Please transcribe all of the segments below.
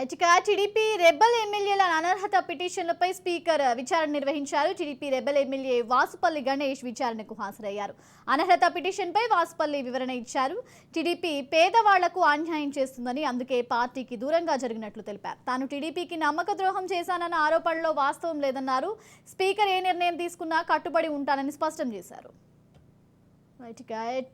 ఇక TDP rebel ఎమ్మెల్యేల అనర్హత పిటిషన్లపై స్పీకర్ విచారణ నిర్వహించారు. TDP rebel MLA Vasupalli Ganesh విచారణకు హాజరయ్యారు. అనర్హత పిటిషన్పై వాసుపల్లి వివరణ ఇచ్చారు. టీడీపీ పేదవాళ్లకు అన్యాయం చేస్తుందని, అందుకే పార్టీకి దూరంగా జరిగినట్లు తెలిపారు. తాను టీడీపీకి నమ్మక ద్రోహం చేశానన్న ఆరోపణలో వాస్తవం లేదన్నారు. స్పీకర్ ఏ నిర్ణయం తీసుకున్నా కట్టుబడి ఉంటానని స్పష్టం చేశారు.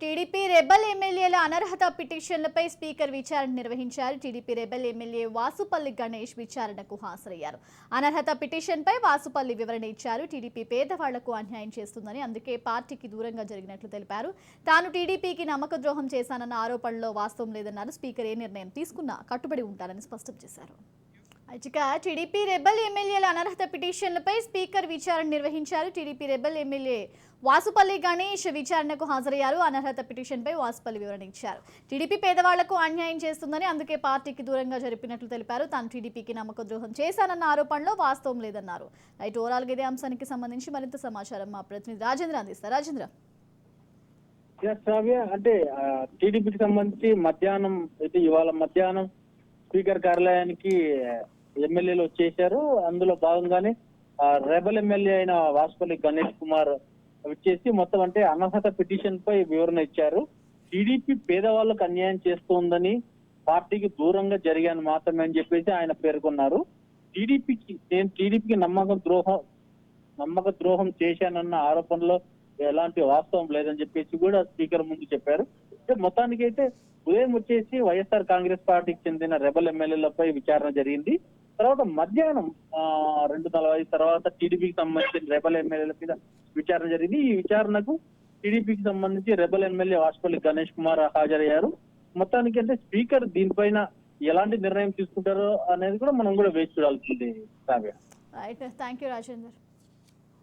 టీడీపీ రెబల్ ఎమ్మెల్యేల అనర్హత పిటిషన్లపై స్పీకర్ విచారణ నిర్వహించారు. TDP rebel MLA Vasupalli Ganesh విచారణకు హాజరయ్యారు. అనర్హత పిటిషన్పై వాసుపల్లి వివరణ ఇచ్చారు. టీడీపీ పేదవాళ్లకు అన్యాయం చేస్తుందని, అందుకే పార్టీకి దూరంగా జరిగినట్లు తెలిపారు. తాను టీడీపీకి నమ్మక ద్రోహం చేశానన్న ఆరోపణలో వాస్తవం లేదన్నారు. స్పీకర్ ఏ నిర్ణయం తీసుకున్నా కట్టుబడి ఉంటారని స్పష్టం చేశారు. టీడీపీ రెబల్ ఎమ్మెల్యేల అనర్హత పిటిషన్లపై స్పీకర్ విచారణ నిర్వహించారు. TDP rebel MLA Vasupalli Ganesh విచారణకు హాజరయ్యారు. అనర్హత పిటిషన్పై వాసుపల్లి వివరణ ఇచ్చారు. టీడీపీ పేదవాళ్లకు అన్యాయం చేస్తుందని, అందుకే పార్టీకి దూరంగా జరిపినట్లు తెలిపారు. తాను టీడీపీకి నమ్మక ద్రోహం చేశానన్న ఆరోపణలో వాస్తవం లేదన్నారు. ఓవరాల్ ఇదే అంశానికి సంబంధించి మరింత సమాచారం మా ప్రతినిధి రాజేంద్ర అందిస్తారు. రాజేంద్ర, అంటే టీడీపీకి సంబంధించి మధ్యాహ్నం అయితే ఇవాళ మధ్యాహ్నం స్పీకర్ కార్యాలయానికి ఎమ్మెల్యేలు వచ్చేశారు. అందులో భాగంగానే రెబల్ ఎమ్మెల్యే అయిన వాసుపల్లి గణేష్ కుమార్ వచ్చేసి మొత్తం అంటే అనర్హత పిటిషన్ పై వివరణ ఇచ్చారు. టీడీపీ పేదవాళ్ళకు అన్యాయం చేస్తోందని, పార్టీకి దూరంగా జరిగాను మాత్రమే అని చెప్పేసి ఆయన పేర్కొన్నారు. నేను టీడీపీకి నమ్మక ద్రోహం చేశానన్న ఆరోపణలో ఎలాంటి వాస్తవం లేదని చెప్పేసి కూడా స్పీకర్ ముందు చెప్పారు. మొత్తానికి అయితే ఉదయం వచ్చేసి వైఎస్ఆర్ కాంగ్రెస్ పార్టీకి చెందిన రెబల్ ఎమ్మెల్యేలపై విచారణ జరిగింది. తర్వాత మధ్యాహ్నం 2:45 తర్వాత టీడీపీకి సంబంధించిన రెబల్ ఎమ్మెల్యేల మీద విచారణ జరిగింది. ఈ విచారణకు టీడీపీకి సంబంధించి రెబల్ ఎమ్మెల్యే వాసుపల్లి గణేష్ కుమార్ హాజరయ్యారు. మొత్తానికి అంటే స్పీకర్ దీనిపైన ఎలాంటి నిర్ణయం తీసుకుంటారో అనేది కూడా మనం కూడా వేచి చూడాల్సింది. Thank you Rajender.